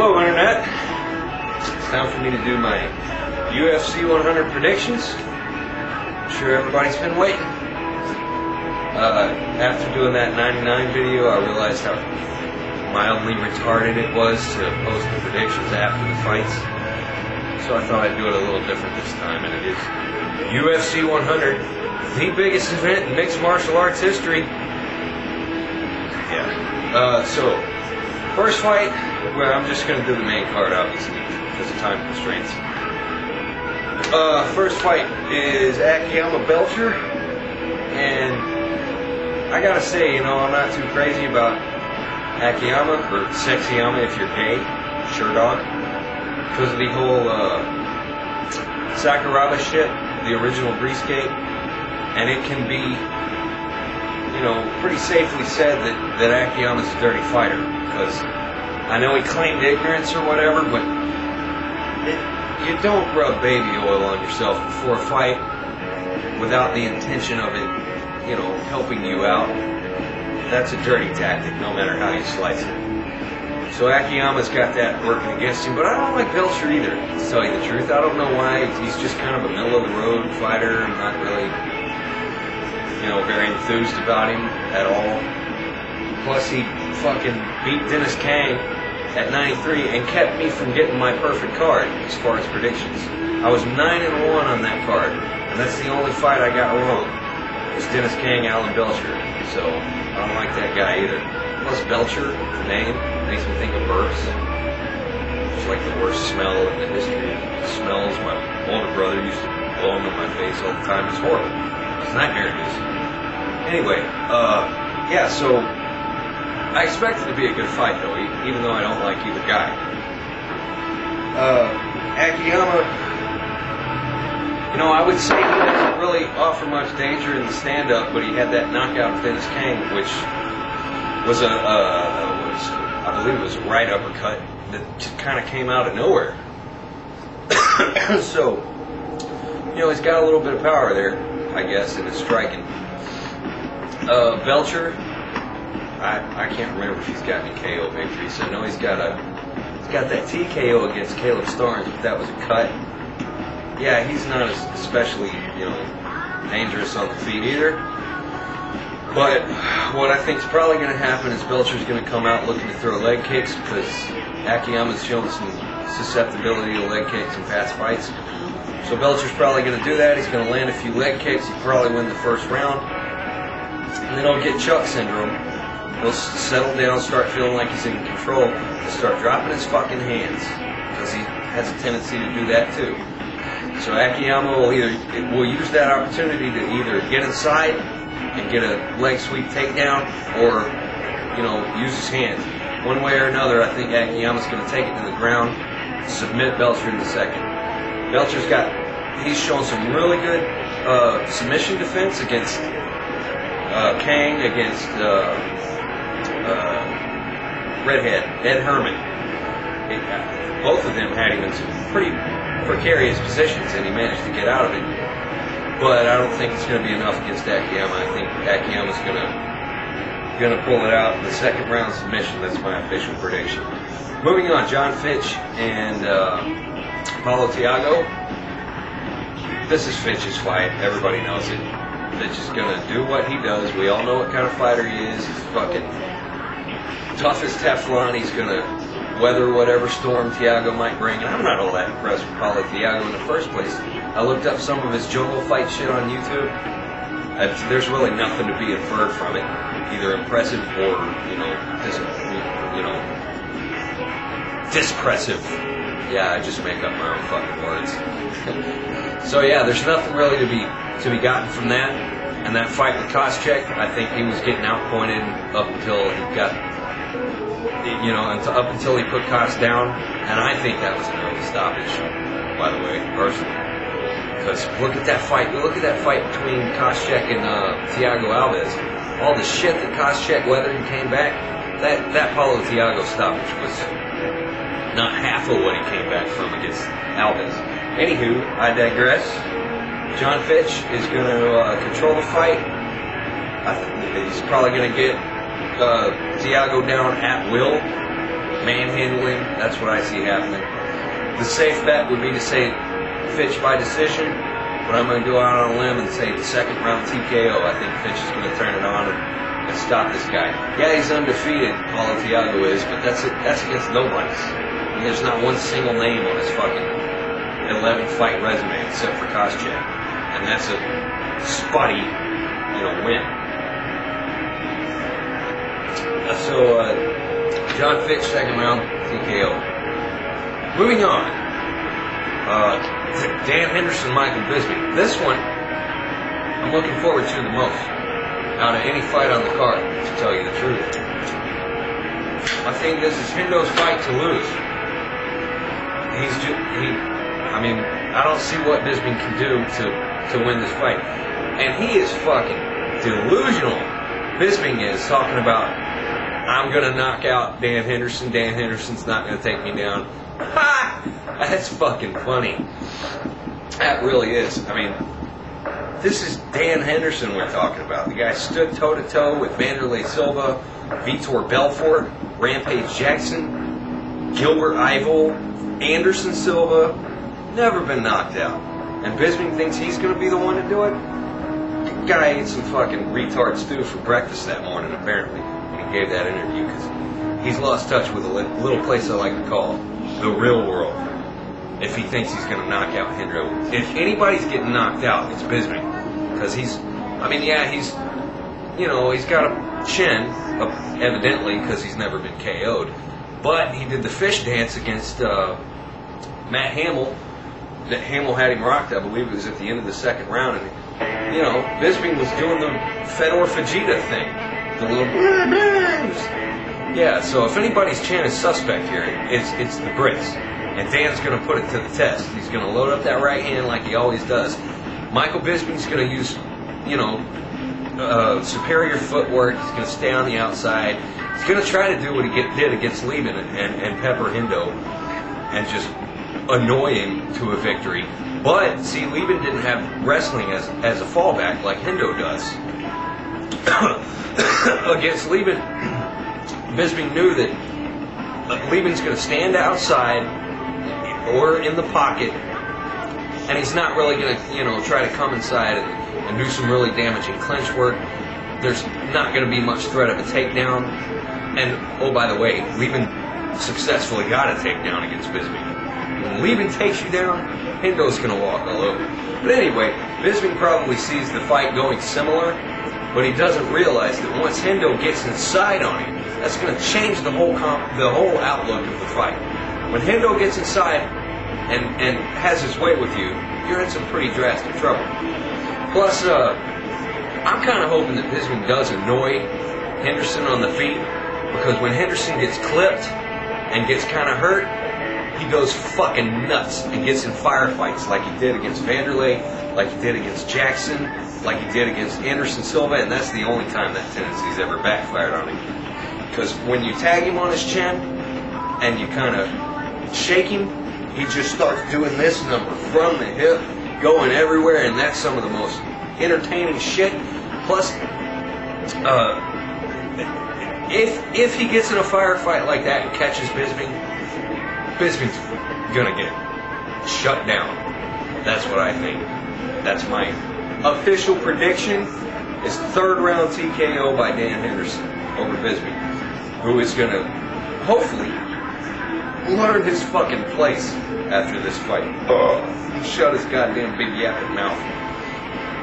Hello, Internet. It's time for me to do my UFC 100 predictions. I'm sure everybody's been waiting. After doing that 99 video, I realized how mildly retarded it was to post the predictions after the fights. So I thought I'd do it a little different this time, and it is UFC 100, the biggest event in mixed martial arts history. Yeah. So, first fight, well, I'm just going to do the main card, obviously, because of time constraints. First fight is Akiyama Belcher, and I gotta say, I'm not too crazy about Akiyama, or Sexyama if you're gay, sure dog, because of the whole Sakuraba shit, the original Grease Gate, and it can be, pretty safely said that Akiyama's a dirty fighter, because I know he claimed ignorance or whatever, but you don't rub baby oil on yourself before a fight without the intention of it, helping you out. That's a dirty tactic, no matter how you slice it. So Akiyama's got that working against him, but I don't like Belcher either, to tell you the truth. I don't know why. He's just kind of a middle-of-the-road fighter. I'm not really, very enthused about him at all. Plus, he fucking beat Dennis Kang at 93 and kept me from getting my perfect card as far as predictions. I was 9-1 on that card, and that's the only fight I got wrong. It was Dennis Kang, Alan Belcher. So I don't like that guy either. Plus Belcher, the name, makes me think of burps. It's like the worst smell in the history of smells. My older brother used to blow them in my face all the time. It's horrible. It's nightmare inducing. Anyway, so I expect it to be a good fight, though, even though I don't like either guy. Akiyama, I would say he doesn't really offer much danger in the stand-up, but he had that knockout of Dennis Kang, which was I believe it was a right uppercut that just kind of came out of nowhere. So, he's got a little bit of power there, I guess, in his striking. Belcher, I can't remember if he's got any KO victories. I know he's got that TKO against Caleb Starnes, but that was a cut. Yeah, he's not especially, dangerous on the feet either. But what I think is probably going to happen is Belcher's going to come out looking to throw leg kicks, because Akiyama's shown some susceptibility to leg kicks in past fights. So Belcher's probably going to do that. He's going to land a few leg kicks. He'll probably win the first round. And then he'll get Chuck syndrome. He'll settle down, start feeling like he's in control, and start dropping his fucking hands, because he has a tendency to do that too. So Akiyama will use that opportunity to either get inside and get a leg sweep takedown, or use his hands. One way or another, I think Akiyama's going to take it to the ground, submit Belcher in the second. He's shown some really good submission defense against Kang, against Redhead, Ed Herman. Both of them had him in some pretty precarious positions, and he managed to get out of it. But I don't think it's going to be enough against Akiyama. I think Akiyama's going to pull it out in the second round submission. That's my official prediction. Moving on, John Fitch and Paulo Thiago. This is Fitch's fight. Everybody knows it. Fitch is going to do what he does. We all know what kind of fighter he is. He's fucking tough as Teflon. He's going to weather whatever storm Thiago might bring. And I'm not all that impressed with Paulo Thiago in the first place. I looked up some of his jungle fight shit on YouTube. There's really nothing to be inferred from it. Either impressive or, dispressive. Yeah, I just make up my own fucking words. So yeah, there's nothing really to be gotten from that. And that fight with Koscheck, I think he was getting outpointed up until he got, up until he put Koss down. And I think that was an early stoppage, by the way, personally. Because look at that fight. Look at that fight between Koscheck and Thiago Alves. All the shit that Koscheck weathered and came back. That Paulo Thiago stoppage was not half of what he came back from against Alves. Anywho, I digress. John Fitch is going to control the fight. He's probably going to get Thiago down at will. manhandling. That's what I see happening. The safe bet would be to say Fitch by decision, but I'm going to go out on a limb and say the second round TKO. I think Fitch is going to turn it on and stop this guy. Yeah, he's undefeated, Paulo Thiago is, but that's against nobody's. I mean, there's not one single name on his fucking 11-fight resume except for Koscheck, and that's a spotty, win. So, John Fitch, second round TKO. Moving on. Dan Henderson, Michael Bisping. This one, I'm looking forward to the most out of any fight on the card, to tell you the truth. I think this is Hendo's fight to lose. I don't see what Bisping can do to win this fight. And he is fucking delusional. Bisping is talking about, I'm going to knock out Dan Henderson. Dan Henderson's not going to take me down. Ha! That's fucking funny. That really is. I mean, this is Dan Henderson we're talking about. The guy stood toe-to-toe with Wanderlei Silva, Vitor Belfort, Rampage Jackson, Gilbert Ivel, Anderson Silva. Never been knocked out. And Bisping thinks he's going to be the one to do it? The guy ate some fucking retard stew for breakfast that morning, apparently, when he gave that interview, because he's lost touch with a little place I like to call the real world. If he thinks he's going to knock out Hendo. If anybody's getting knocked out, it's Bisping. Because he's got a chin, evidently, because he's never been KO'd. But he did the fish dance against Matt Hamill. That Hamill had him rocked, I believe it was at the end of the second round. And, Bisping was doing the Fedor Fajita thing. The little... Yeah, so if anybody's chin is suspect here, it's the Brits. And Dan's going to put it to the test. He's going to load up that right hand like he always does. Michael Bisping's going to use, superior footwork. He's going to stay on the outside. He's going to try to do what he did against Lehman and pepper Hendo and just annoy him to a victory. But, see, Lehman didn't have wrestling as a fallback like Hendo does. Against Lehman, Bisping knew that Lehman's going to stand outside or in the pocket, and he's not really going to, try to come inside and do some really damaging clinch work. There's not going to be much threat of a takedown. And, oh, by the way, Lehman successfully got a takedown against Bisping. When Lehman takes you down, Hendo's going to walk all over. But anyway, Bisping probably sees the fight going similar, but he doesn't realize that once Hendo gets inside on him, that's going to change the whole outlook of the fight. When Hendo gets inside and has his way with you, you're in some pretty drastic trouble. Plus, I'm kind of hoping that Bisping does annoy Henderson on the feet, because when Henderson gets clipped and gets kind of hurt, he goes fucking nuts and gets in firefights like he did against Wanderlei, like he did against Jackson, like he did against Anderson Silva, and that's the only time that tendency's ever backfired on him. Because when you tag him on his chin and you kind of shake him, he just starts doing this number from the hip, going everywhere, and that's some of the most entertaining shit. Plus, if he gets in a firefight like that and catches Bisping's gonna get shut down. That's what I think. That's my official prediction. Is third round TKO by Dan Henderson over Bisping, who is gonna hopefully learn his fucking place after this fight. Shut his goddamn big yapping mouth.